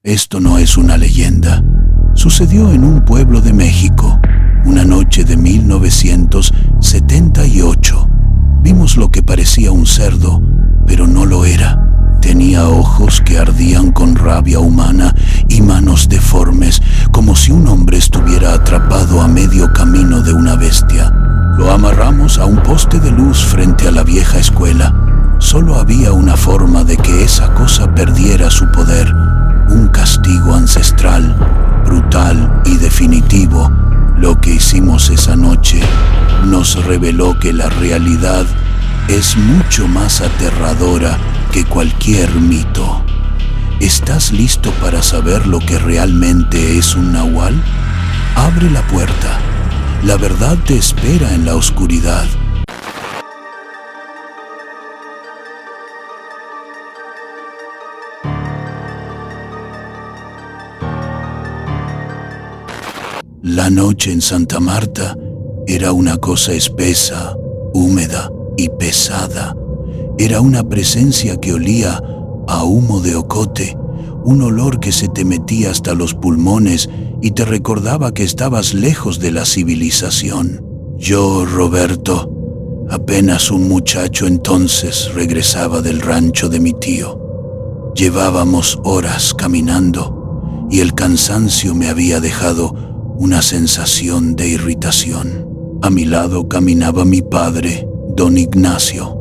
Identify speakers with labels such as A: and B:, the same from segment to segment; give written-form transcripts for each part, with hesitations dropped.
A: Esto no es una leyenda. Sucedió en un pueblo de México, una noche de 1978. Vimos lo que parecía un cerdo, pero no lo era. Tenía ojos que ardían con rabia humana y manos deformes, como si un hombre estuviera atrapado a medio camino de una bestia. Lo amarramos a un poste de luz frente a la vieja escuela. Solo había una forma de que esa cosa perdiera su poder, un castigo ancestral, brutal y definitivo. Lo que hicimos esa noche nos reveló que la realidad es mucho más aterradora que cualquier mito. ¿Estás listo para saber lo que realmente es un nahual? Abre la puerta. La verdad te espera en la oscuridad. La noche en Santa Marta era una cosa espesa, húmeda y pesada. Era una presencia que olía a humo de ocote, un olor que se te metía hasta los pulmones y te recordaba que estabas lejos de la civilización. Yo, Roberto, apenas un muchacho entonces, regresaba del rancho de mi tío. Llevábamos horas caminando y el cansancio me había dejado una sensación de irritación. A mi lado caminaba mi padre, don Ignacio.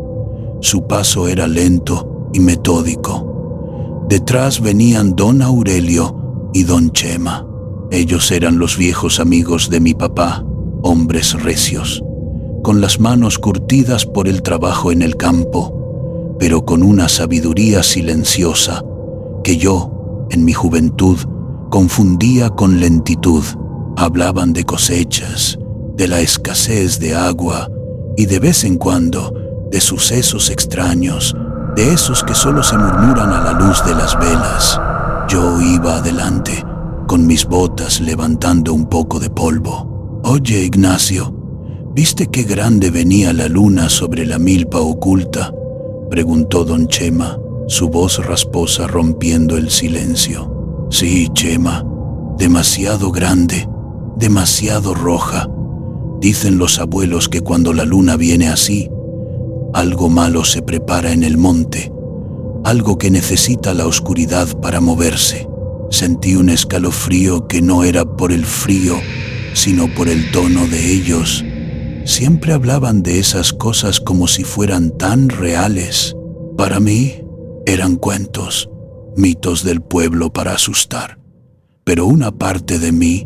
A: Su paso era lento y metódico. Detrás venían don Aurelio y don Chema. Ellos eran los viejos amigos de mi papá, hombres recios, con las manos curtidas por el trabajo en el campo, pero con una sabiduría silenciosa que yo, en mi juventud, confundía con lentitud. Hablaban de cosechas, de la escasez de agua y de vez en cuando de sucesos extraños, de esos que solo se murmuran a la luz de las velas. Yo iba adelante, con mis botas levantando un poco de polvo. «Oye, Ignacio, ¿viste qué grande venía la luna sobre la milpa oculta?», preguntó don Chema, su voz rasposa rompiendo el silencio. «Sí, Chema, demasiado grande, demasiado roja. Dicen los abuelos que cuando la luna viene así, algo malo se prepara en el monte, algo que necesita la oscuridad para moverse». Sentí un escalofrío que no era por el frío, sino por el tono de ellos. Siempre hablaban de esas cosas como si fueran tan reales. Para mí, eran cuentos, mitos del pueblo para asustar. Pero una parte de mí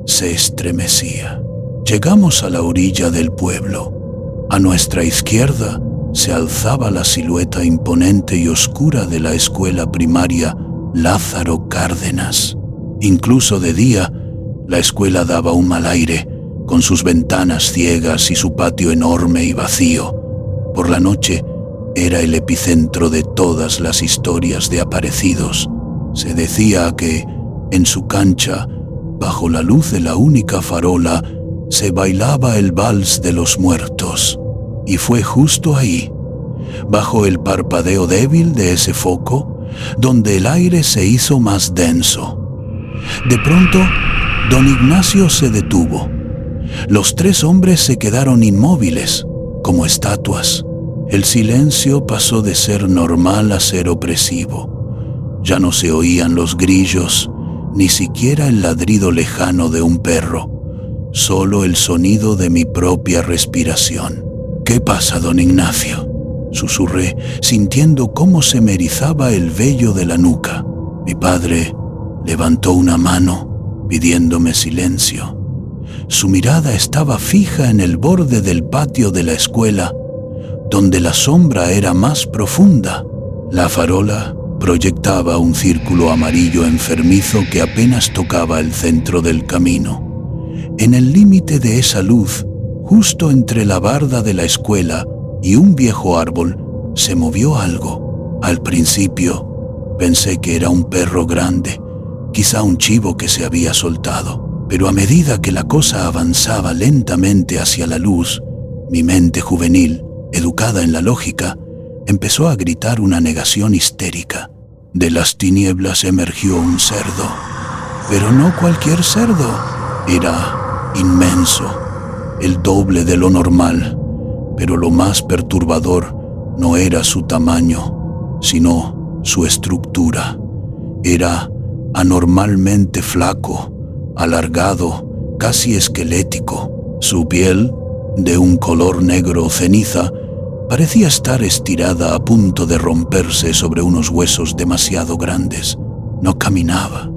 A: se estremecía. Llegamos a la orilla del pueblo. A nuestra izquierda se alzaba la silueta imponente y oscura de la escuela primaria Lázaro Cárdenas. Incluso de día, la escuela daba un mal aire, con sus ventanas ciegas y su patio enorme y vacío. Por la noche, era el epicentro de todas las historias de aparecidos. Se decía que, en su cancha, bajo la luz de la única farola, se bailaba el vals de los muertos. Y fue justo ahí, bajo el parpadeo débil de ese foco, donde el aire se hizo más denso. De pronto, don Ignacio se detuvo. Los tres hombres se quedaron inmóviles, como estatuas. El silencio pasó de ser normal a ser opresivo. Ya no se oían los grillos, ni siquiera el ladrido lejano de un perro, solo el sonido de mi propia respiración. «¿Qué pasa, don Ignacio?», susurré, sintiendo cómo se me erizaba el vello de la nuca. Mi padre levantó una mano, pidiéndome silencio. Su mirada estaba fija en el borde del patio de la escuela, donde la sombra era más profunda. La farola proyectaba un círculo amarillo enfermizo que apenas tocaba el centro del camino. En el límite de esa luz, justo entre la barda de la escuela y un viejo árbol, se movió algo. Al principio pensé que era un perro grande, quizá un chivo que se había soltado, pero a medida que la cosa avanzaba lentamente hacia la luz, mi mente juvenil, educada en la lógica, empezó a gritar una negación histérica. De las tinieblas emergió un cerdo, pero no cualquier cerdo. Era inmenso, el doble de lo normal, pero lo más perturbador no era su tamaño, sino su estructura. Era anormalmente flaco, alargado, casi esquelético. Su piel, de un color negro ceniza, parecía estar estirada a punto de romperse sobre unos huesos demasiado grandes. No caminaba,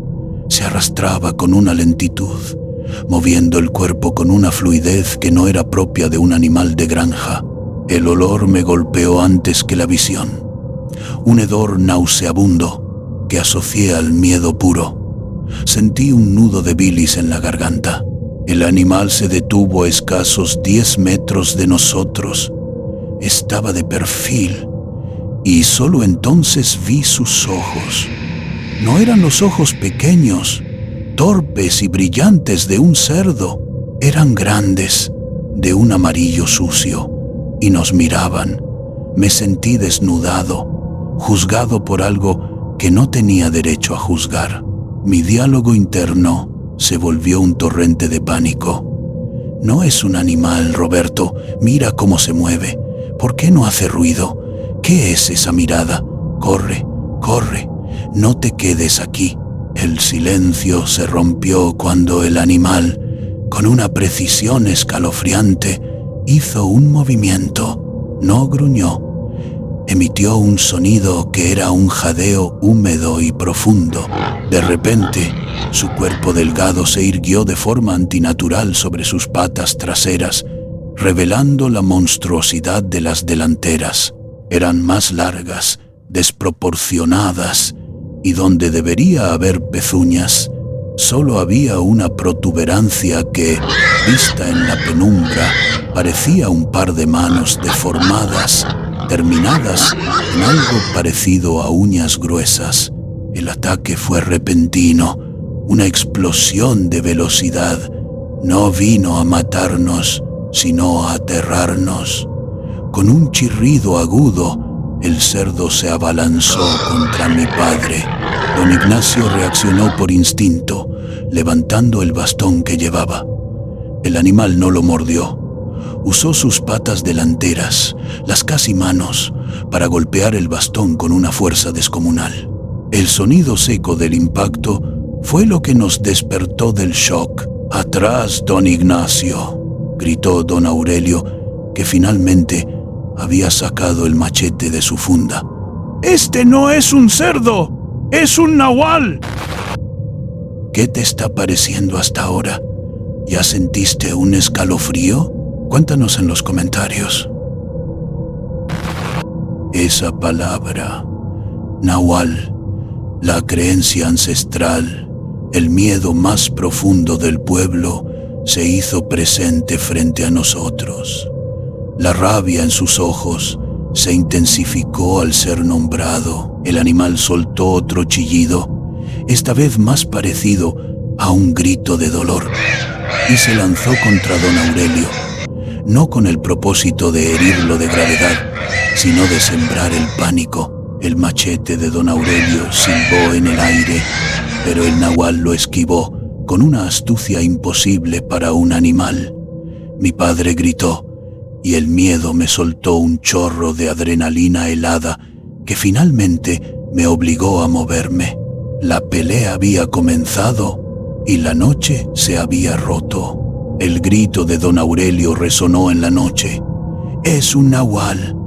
A: se arrastraba con una lentitud, moviendo el cuerpo con una fluidez que no era propia de un animal de granja. El olor me golpeó antes que la visión, un hedor nauseabundo que asocié al miedo puro. Sentí un nudo de bilis en la garganta. El animal se detuvo a escasos 10 metros de nosotros. Estaba de perfil y solo entonces vi sus ojos. No eran los ojos pequeños, torpes y brillantes de un cerdo. Eran grandes, de un amarillo sucio, y nos miraban. Me sentí desnudado, juzgado por algo que no tenía derecho a juzgar. Mi diálogo interno se volvió un torrente de pánico. No es un animal, Roberto. Mira cómo se mueve. ¿Por qué no hace ruido? ¿Qué es esa mirada? Corre, corre. No te quedes aquí. El silencio se rompió cuando el animal, con una precisión escalofriante, hizo un movimiento. No gruñó. Emitió un sonido que era un jadeo húmedo y profundo. De repente, su cuerpo delgado se irguió de forma antinatural sobre sus patas traseras, revelando la monstruosidad de las delanteras. Eran más largas, desproporcionadas, y donde debería haber pezuñas, solo había una protuberancia que, vista en la penumbra, parecía un par de manos deformadas, terminadas en algo parecido a uñas gruesas. El ataque fue repentino, una explosión de velocidad. No vino a matarnos, sino a aterrarnos. Con un chirrido agudo, el cerdo se abalanzó contra mi padre. Don Ignacio reaccionó por instinto, levantando el bastón que llevaba. El animal no lo mordió. Usó sus patas delanteras, las casi manos, para golpear el bastón con una fuerza descomunal. El sonido seco del impacto fue lo que nos despertó del shock. «¡Atrás, don Ignacio!», gritó don Aurelio, que finalmente había sacado el machete de su funda. «¡Este no es un cerdo! ¡Es un nahual!». «¿Qué te está pareciendo hasta ahora? ¿Ya sentiste un escalofrío? Cuéntanos en los comentarios». Esa palabra, nahual, la creencia ancestral, el miedo más profundo del pueblo, se hizo presente frente a nosotros. La rabia en sus ojos se intensificó al ser nombrado. El animal soltó otro chillido, esta vez más parecido a un grito de dolor, y se lanzó contra don Aurelio, no con el propósito de herirlo de gravedad, sino de sembrar el pánico. El machete de don Aurelio silbó en el aire, pero el nahual lo esquivó con una astucia imposible para un animal. Mi padre gritó, y el miedo me soltó un chorro de adrenalina helada que finalmente me obligó a moverme. La pelea había comenzado y la noche se había roto. El grito de don Aurelio resonó en la noche. «¡Es un nahual!».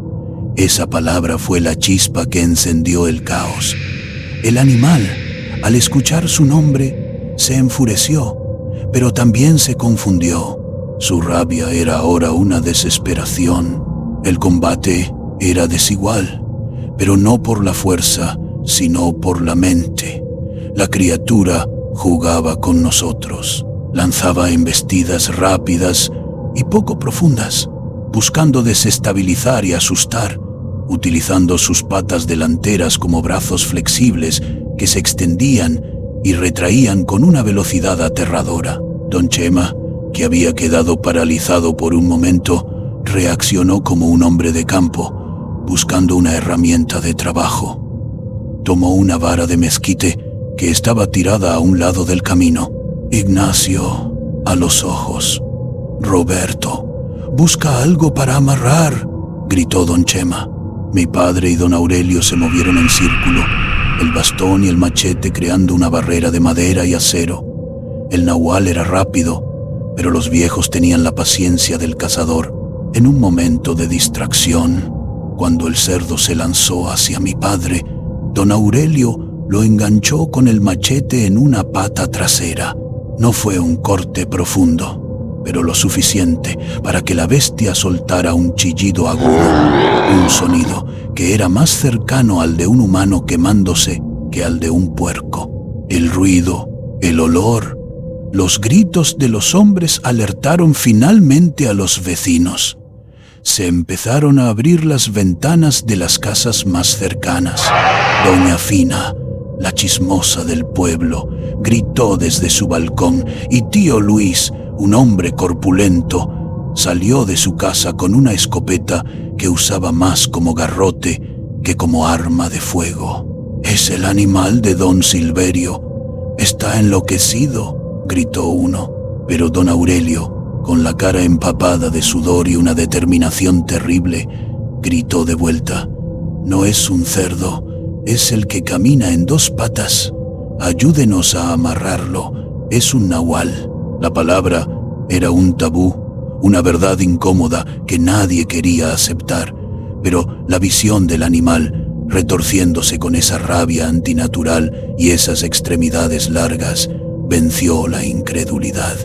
A: Esa palabra fue la chispa que encendió el caos. El animal, al escuchar su nombre, se enfureció, pero también se confundió. Su rabia era ahora una desesperación. El combate era desigual, pero no por la fuerza, sino por la mente. La criatura jugaba con nosotros, lanzaba embestidas rápidas y poco profundas, buscando desestabilizar y asustar, utilizando sus patas delanteras como brazos flexibles que se extendían y retraían con una velocidad aterradora. Don Chema, que había quedado paralizado por un momento, reaccionó como un hombre de campo, buscando una herramienta de trabajo. Tomó una vara de mezquite que estaba tirada a un lado del camino. Ignacio, a los ojos. Roberto, busca algo para amarrar, gritó don Chema. Mi padre y don Aurelio se movieron en círculo, el bastón y el machete creando una barrera de madera y acero. El nahual era rápido, pero los viejos tenían la paciencia del cazador. En un momento de distracción, cuando el cerdo se lanzó hacia mi padre, don Aurelio lo enganchó con el machete en una pata trasera. No fue un corte profundo, pero lo suficiente para que la bestia soltara un chillido agudo, un sonido que era más cercano al de un humano quemándose que al de un puerco. El ruido, el olor, los gritos de los hombres alertaron finalmente a los vecinos. Se empezaron a abrir las ventanas de las casas más cercanas. Doña Fina, la chismosa del pueblo, gritó desde su balcón y tío Luis, un hombre corpulento, salió de su casa con una escopeta que usaba más como garrote que como arma de fuego. «Es el animal de don Silverio. Está enloquecido», gritó uno. Pero don Aurelio, con la cara empapada de sudor y una determinación terrible, gritó de vuelta: «No es un cerdo, es el que camina en dos patas. Ayúdenos a amarrarlo, es un nahual». La palabra era un tabú, una verdad incómoda que nadie quería aceptar, pero la visión del animal, retorciéndose con esa rabia antinatural y esas extremidades largas, venció la incredulidad.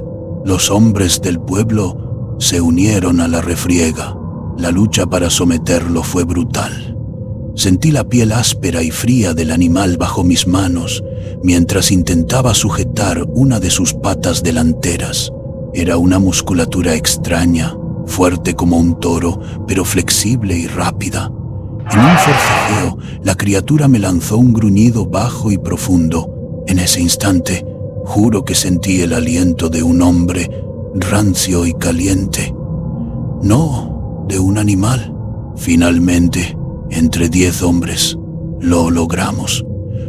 A: Los hombres del pueblo se unieron a la refriega. La lucha para someterlo fue brutal. Sentí la piel áspera y fría del animal bajo mis manos mientras intentaba sujetar una de sus patas delanteras. Era una musculatura extraña, fuerte como un toro, pero flexible y rápida. En un forcejeo, la criatura me lanzó un gruñido bajo y profundo. En ese instante, juro que sentí el aliento de un hombre rancio y caliente. No, de un animal. Finalmente, entre 10 hombres, lo logramos.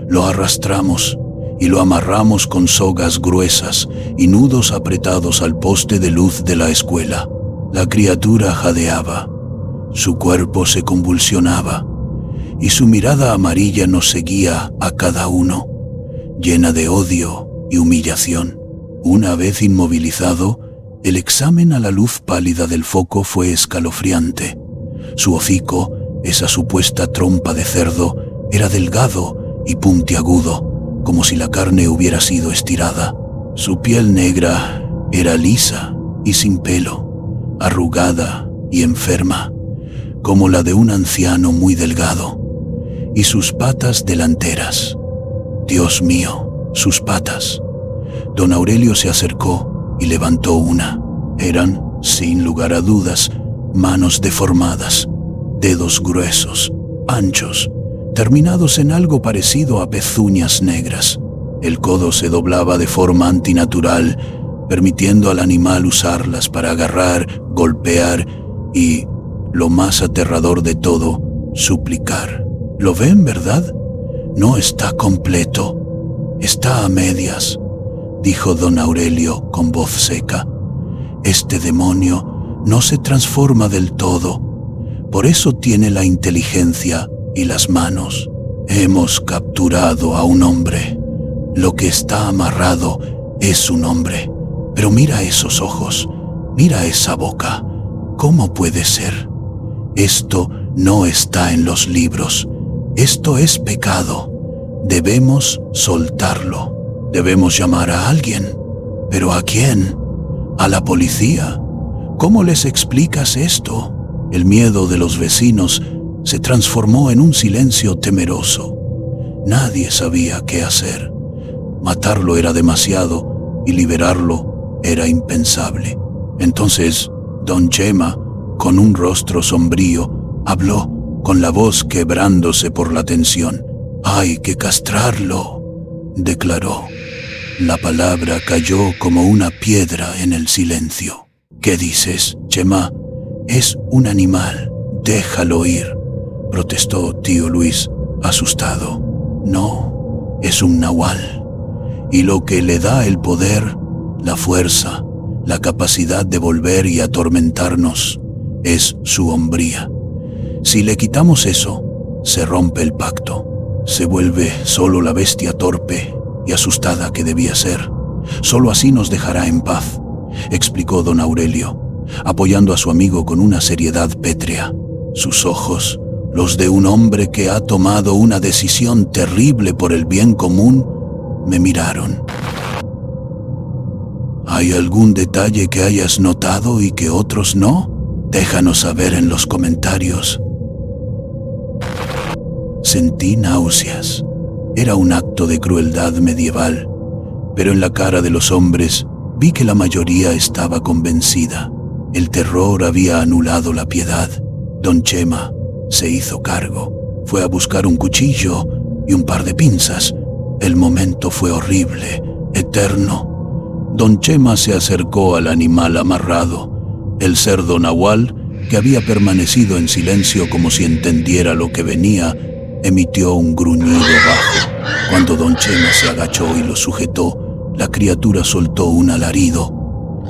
A: Lo arrastramos y lo amarramos con sogas gruesas y nudos apretados al poste de luz de la escuela. La criatura jadeaba, su cuerpo se convulsionaba y su mirada amarilla nos seguía a cada uno, llena de odio y humillación. Una vez inmovilizado, el examen a la luz pálida del foco fue escalofriante. Su hocico, esa supuesta trompa de cerdo, era delgado y puntiagudo, como si la carne hubiera sido estirada. Su piel negra era lisa y sin pelo, arrugada y enferma, como la de un anciano muy delgado, y sus patas delanteras. Dios mío, sus patas. Don Aurelio se acercó y levantó una. Eran, sin lugar a dudas, manos deformadas, dedos gruesos, anchos, terminados en algo parecido a pezuñas negras. El codo se doblaba de forma antinatural, permitiendo al animal usarlas para agarrar, golpear y, lo más aterrador de todo, suplicar. ¿Lo ven, verdad? No está completo, está a medias, dijo don Aurelio con voz seca. Este demonio no se transforma del todo, por eso tiene la inteligencia y las manos. Hemos capturado a un hombre. Lo que está amarrado es un hombre. Pero mira esos ojos, mira esa boca. ¿Cómo puede ser? Esto no está en los libros. Esto es pecado. Debemos soltarlo. Debemos llamar a alguien. ¿Pero a quién? ¿A la policía? ¿Cómo les explicas esto? El miedo de los vecinos se transformó en un silencio temeroso. Nadie sabía qué hacer. Matarlo era demasiado y liberarlo era impensable. Entonces, don Chema, con un rostro sombrío, habló con la voz quebrándose por la tensión. «Hay que castrarlo», declaró. La palabra cayó como una piedra en el silencio. «¿Qué dices, Chema? Es un animal, déjalo ir», protestó tío Luis, asustado. No, es un nahual. Y lo que le da el poder, la fuerza, la capacidad de volver y atormentarnos, es su hombría. Si le quitamos eso, se rompe el pacto. Se vuelve solo la bestia torpe y asustada que debía ser. Solo así nos dejará en paz, explicó don Aurelio, apoyando a su amigo con una seriedad pétrea. Sus ojos, los de un hombre que ha tomado una decisión terrible por el bien común, me miraron. ¿Hay algún detalle que hayas notado y que otros no? Déjanos saber en los comentarios. Sentí náuseas. Era un acto de crueldad medieval, pero en la cara de los hombres vi que la mayoría estaba convencida. El terror había anulado la piedad. Don Chema se hizo cargo. Fue a buscar un cuchillo y un par de pinzas. El momento fue horrible, eterno. Don Chema se acercó al animal amarrado. El cerdo nahual, que había permanecido en silencio como si entendiera lo que venía, emitió un gruñido bajo. Cuando don Chema se agachó y lo sujetó, la criatura soltó un alarido.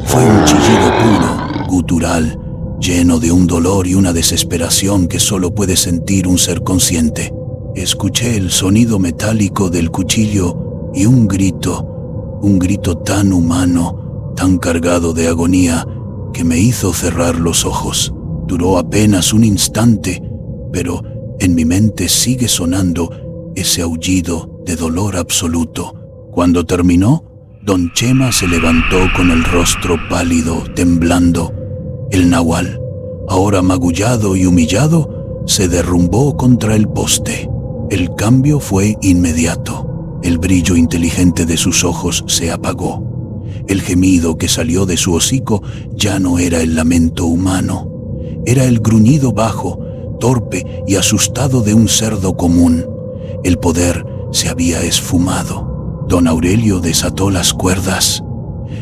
A: Fue un chillido puro, gutural, lleno de un dolor y una desesperación que solo puede sentir un ser consciente. Escuché el sonido metálico del cuchillo y un grito tan humano, tan cargado de agonía, que me hizo cerrar los ojos. Duró apenas un instante, pero en mi mente sigue sonando ese aullido de dolor absoluto. Cuando terminó, don Chema se levantó con el rostro pálido, temblando. El nahual, ahora magullado y humillado, se derrumbó contra el poste. El cambio fue inmediato. El brillo inteligente de sus ojos se apagó. El gemido que salió de su hocico ya no era el lamento humano. Era el gruñido bajo, torpe y asustado de un cerdo común. El poder se había esfumado. Don Aurelio desató las cuerdas.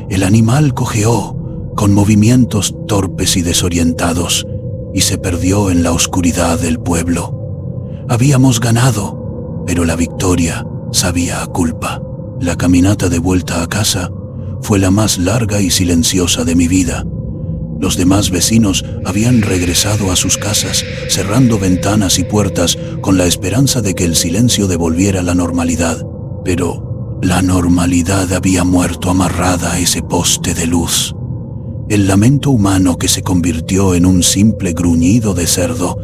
A: El animal cojeó, con movimientos torpes y desorientados, y se perdió en la oscuridad del pueblo. Habíamos ganado, pero la victoria sabía a culpa. La caminata de vuelta a casa fue la más larga y silenciosa de mi vida. Los demás vecinos habían regresado a sus casas, cerrando ventanas y puertas con la esperanza de que el silencio devolviera la normalidad. Pero la normalidad había muerto amarrada a ese poste de luz. El lamento humano, que se convirtió en un simple gruñido de cerdo,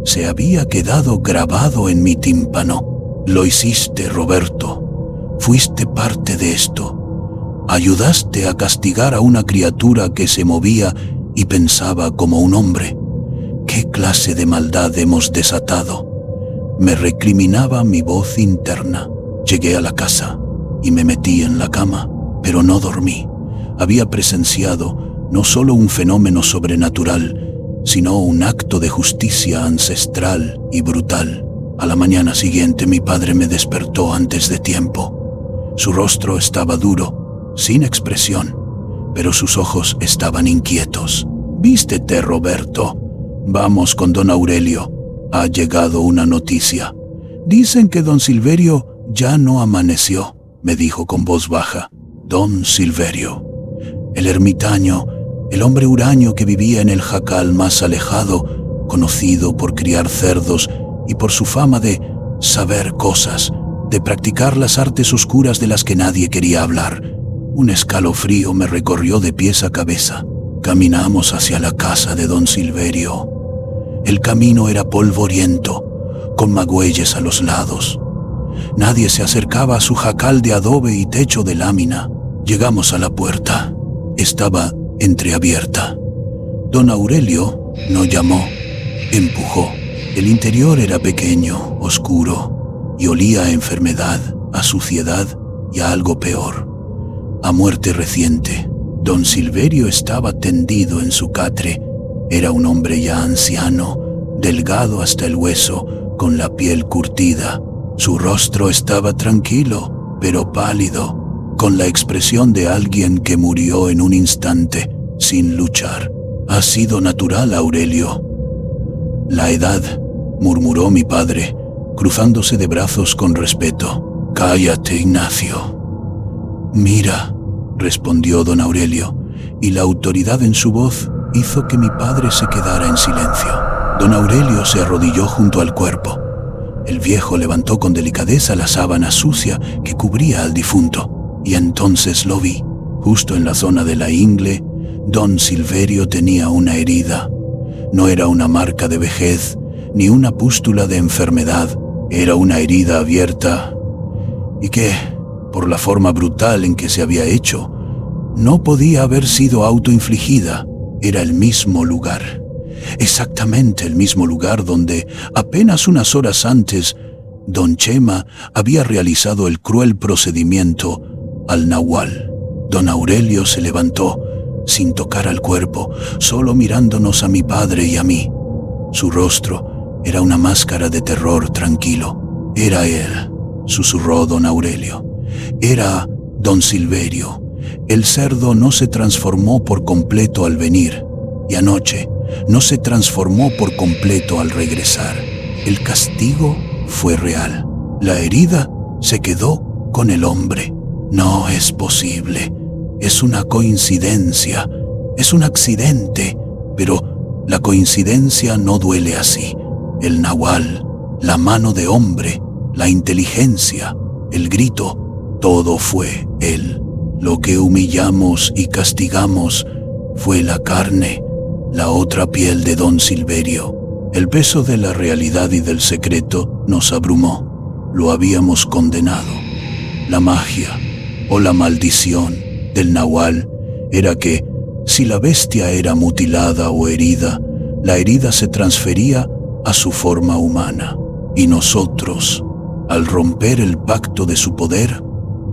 A: se había quedado grabado en mi tímpano. Lo hiciste, Roberto. Fuiste parte de esto. Ayudaste a castigar a una criatura que se movía y pensaba como un hombre. ¿Qué clase de maldad hemos desatado? Me recriminaba mi voz interna. Llegué a la casa y me metí en la cama, pero no dormí. Había presenciado no solo un fenómeno sobrenatural, sino un acto de justicia ancestral y brutal. A la mañana siguiente mi padre me despertó antes de tiempo. Su rostro estaba duro, sin expresión, pero sus ojos estaban inquietos. «Vístete, Roberto. Vamos con don Aurelio. Ha llegado una noticia. Dicen que don Silverio ya no amaneció», me dijo con voz baja. Don Silverio, el ermitaño, el hombre huraño que vivía en el jacal más alejado, conocido por criar cerdos y por su fama de saber cosas, de practicar las artes oscuras de las que nadie quería hablar. Un escalofrío me recorrió de pies a cabeza. Caminamos hacia la casa de don Silverio. El camino era polvoriento, con magüeyes a los lados. Nadie se acercaba a su jacal de adobe y techo de lámina. Llegamos a la puerta. Estaba entreabierta. Don Aurelio no llamó, empujó. El interior era pequeño, oscuro, y olía a enfermedad, a suciedad y a algo peor, a muerte reciente. Don Silverio estaba tendido en su catre. Era un hombre ya anciano, delgado hasta el hueso, con la piel curtida. Su rostro estaba tranquilo, pero pálido, con la expresión de alguien que murió en un instante, sin luchar. «Ha sido natural, Aurelio». «La edad», murmuró mi padre, cruzándose de brazos con respeto. «Cállate, Ignacio». «Mira», respondió don Aurelio, y la autoridad en su voz hizo que mi padre se quedara en silencio. Don Aurelio se arrodilló junto al cuerpo. El viejo levantó con delicadeza la sábana sucia que cubría al difunto, y entonces lo vi. Justo en la zona de la ingle, don Silverio tenía una herida. No era una marca de vejez, ni una pústula de enfermedad. Era una herida abierta, y que, por la forma brutal en que se había hecho, no podía haber sido autoinfligida. Era el mismo lugar, exactamente el mismo lugar donde, apenas unas horas antes, don Chema había realizado el cruel procedimiento al nahual. Don Aurelio se levantó, sin tocar al cuerpo, solo mirándonos a mi padre y a mí. Su rostro era una máscara de terror tranquilo. «Era él», susurró don Aurelio. «Era don Silverio. El cerdo no se transformó por completo al venir, y anoche no se transformó por completo al regresar. El castigo fue real. La herida se quedó con el hombre. No es posible. Es una coincidencia. Es un accidente. Pero la coincidencia no duele así. El nahual, la mano de hombre, la inteligencia, el grito, todo fue él. Lo que humillamos y castigamos fue la carne, la otra piel de don Silverio. El peso de la realidad y del secreto nos abrumó. Lo habíamos condenado. La magia o la maldición del nahual era que, si la bestia era mutilada o herida, la herida se transfería a su forma humana. Y nosotros, al romper el pacto de su poder,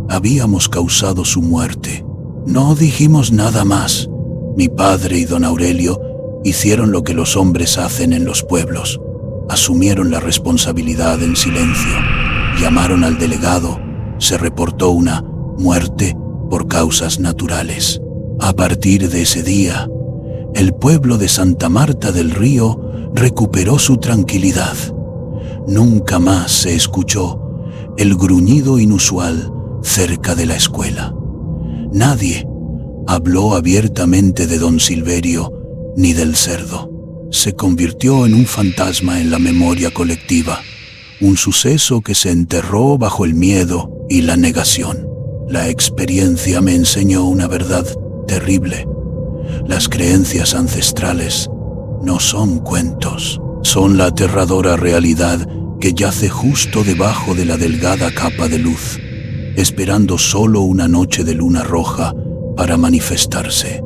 A: habíamos causado su muerte. No dijimos nada más. Mi padre y don Aurelio hicieron lo que los hombres hacen en los pueblos. Asumieron la responsabilidad en silencio. Llamaron al delegado. Se reportó una muerte por causas naturales. A partir de ese día, el pueblo de Santa Marta del Río recuperó su tranquilidad. Nunca más se escuchó el gruñido inusual cerca de la escuela. Nadie habló abiertamente de don Silverio ni del cerdo. Se convirtió en un fantasma en la memoria colectiva, un suceso que se enterró bajo el miedo y la negación. La experiencia me enseñó una verdad terrible. Las creencias ancestrales no son cuentos, son la aterradora realidad que yace justo debajo de la delgada capa de luz, esperando solo una noche de luna roja para manifestarse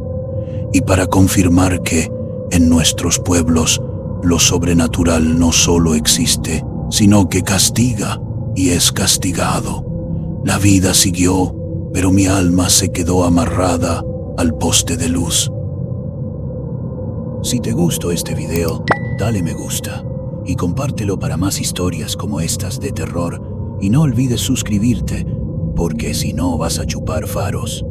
A: y para confirmar que, en nuestros pueblos, lo sobrenatural no solo existe, sino que castiga y es castigado. La vida siguió, pero mi alma se quedó amarrada al poste de luz. Si te gustó este video, dale me gusta y compártelo para más historias como estas de terror, y no olvides suscribirte, porque si no vas a chupar faros.